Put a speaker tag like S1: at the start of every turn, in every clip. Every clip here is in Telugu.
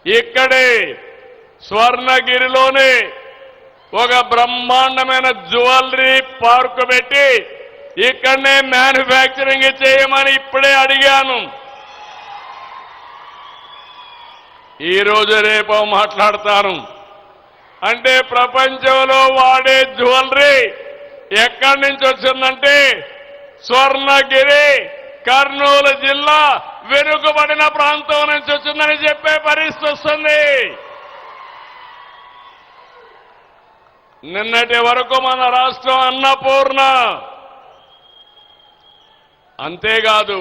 S1: ఇక్కడే స్వర్ణగిరిలోనే ఒక బ్రహ్మాండమైన జ్యువెలరీ పార్క్ పెట్టి ఇక్కడనే మ్యానుఫ్యాక్చరింగ్ చేయమని ఇప్పుడే అడిగాను. ఈ రోజు రేపు మాట్లాడతాను. అంటే ప్రపంచంలో వాడే జ్యువెలరీ ఎక్కడి నుంచి వచ్చిందంటే స్వర్ణగిరి కర్నూలు జిల్లా వెనుకబడిన ప్రాంతం నుంచి వచ్చిందని చెప్పే పరిస్థితి వస్తుంది. నిన్నటి వరకు మన రాష్ట్రం అన్నపూర్ణ. అంతేకాదు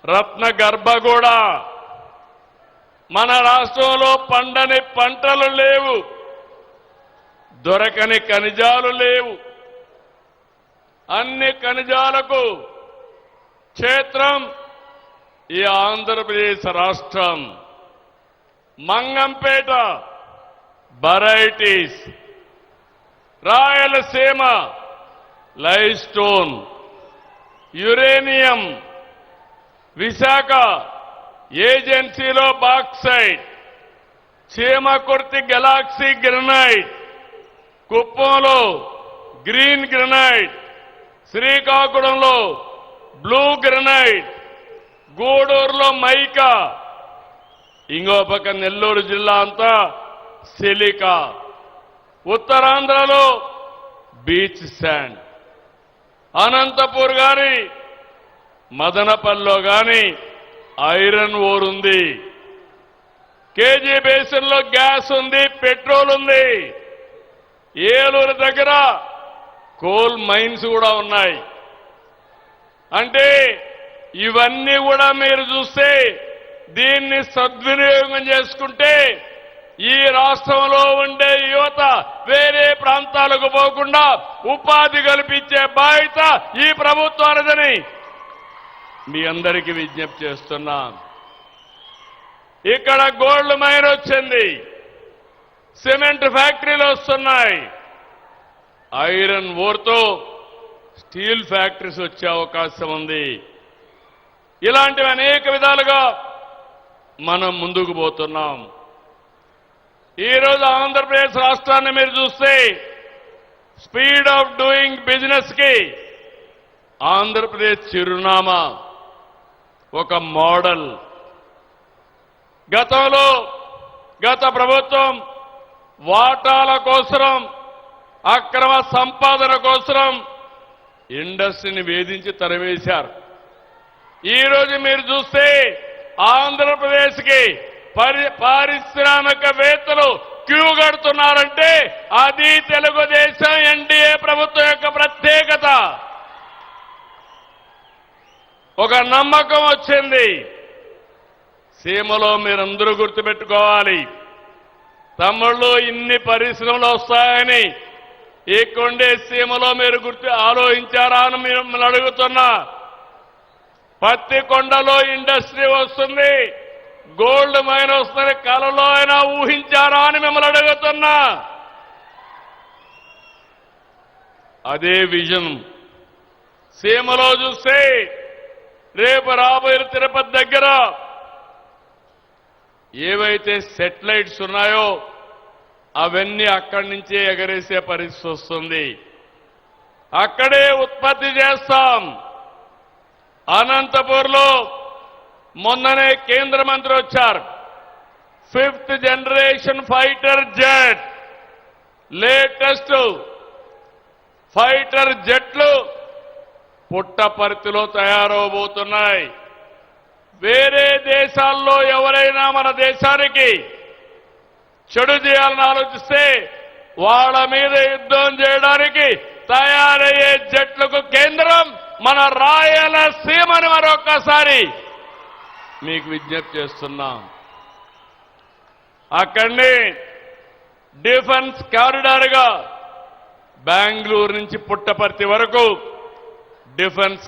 S1: రత్న గర్భ కూడా. మన రాష్ట్రంలో పండని పంటలు లేవు, దొరకని ఖనిజాలు లేవు. అన్ని ఖనిజాలకు క్షేత్రం ఈ ఆంధ్రప్రదేశ్ రాష్ట్రం. Mangampeta varieties, Rayalaseema limestone, uranium, Visakha ఏజెన్సీలో బాక్సైట్, చీమకుర్తి గెలాక్సీ గ్రనైట్, కుప్పంలో గ్రీన్ గ్రనైట్, శ్రీకాకుళంలో బ్లూ గ్రనైట్, గూడూరులో మైకా, ఇంకో పక్క నెల్లూరు జిల్లా అంతా సిలికా, ఉత్తరాంధ్రలో బీచ్ శాండ్, అనంతపూర్ గాని మదనపల్లిలో గాని ఐరన్ ఓర్ ఉంది, కేజీ బేసిన్ లో గ్యాస్ ఉంది, పెట్రోల్ ఉంది, ఏలూరు దగ్గర కోల్ మైన్స్ కూడా ఉన్నాయి. అంటే ఇవన్నీ కూడా మీరు చూస్తే దీన్ని సద్వినియోగం చేసుకుంటే ఈ రాష్ట్రంలో ఉండే యువత వేరే ప్రాంతాలకు పోకుండా ఉపాధి కల్పించే బాధ్యత ఈ ప్రభుత్వానిదని మీ అందరికీ విజ్ఞప్తి చేస్తున్నాం. ఇక్కడ గోల్డ్ మైన్ వచ్చింది, సిమెంట్ ఫ్యాక్టరీలు వస్తున్నాయి, ఐరన్ ఓర్తో స్టీల్ ఫ్యాక్టరీస్ వచ్చే అవకాశం ఉంది. ఇలాంటివి అనేక విధాలుగా మనం ముందుకు పోతున్నాం. ఈరోజు ఆంధ్రప్రదేశ్ రాష్ట్రాన్ని మీరు చూస్తే స్పీడ్ ఆఫ్ డూయింగ్ బిజినెస్ కి ఆంధ్రప్రదేశ్ చిరునామా, ఒక మోడల్. గతంలో గత ప్రభుత్వం వాటాల కోసం, అక్రమ సంపాదన కోసం ఇండస్ట్రీని వేధించి తరివేశారు. ఈరోజు మీరు చూస్తే ఆంధ్రప్రదేశ్కి పారిశ్రామికవేత్తలు క్యూ కడుతున్నారంటే అది తెలుగుదేశం ఎన్డీఏ ప్రభుత్వం యొక్క ప్రత్యేకత. ఒక నమ్మకం వచ్చింది. సీమలో మీరందరూ గుర్తుపెట్టుకోవాలి, తమ్ముళ్ళు ఇన్ని పరిశ్రమలు వస్తాయని ఈ కొండే సీమలో మీరు ఆలోచించారా అని మిమ్మల్ని అడుగుతున్నా. పత్తి కొండలో ఇండస్ట్రీ వస్తుంది, గోల్డ్ మైన్ వస్తుంది, కలలో అయినా ఊహించారా అని మిమ్మల్ని అడుగుతున్నా. అదే విజన్ సీమలో చూస్తే రేపు రాబోయే తిరుపతి దగ్గర ఏవైతే సెటిలైట్స్ ఉన్నాయో అవన్నీ అక్కడి నుంచే ఎగరేసే పరిస్థితి వస్తుంది. అక్కడే ఉత్పత్తి చేస్తాం. అనంతపూర్లో మొన్ననే కేంద్ర మంత్రి వచ్చారు. 5th generation fighter jet, latest fighter జెట్లు పుట్టపర్తిలో తయారవబోతున్నాయి. వేరే దేశాల్లో ఎవరైనా మన దేశానికి చెడు చేయాలని ఆలోచిస్తే వాళ్ళ మీద యుద్ధం చేయడానికి తయారయ్యే జట్లకు కేంద్రం మన రాయలసీమని మరొక్కసారి మీకు విజ్ఞప్తి చేస్తున్నాం. అక్కడనే డిఫెన్స్ కారిడార్గా బెంగళూరు నుంచి పుట్టపర్తి వరకు డిఫెన్స్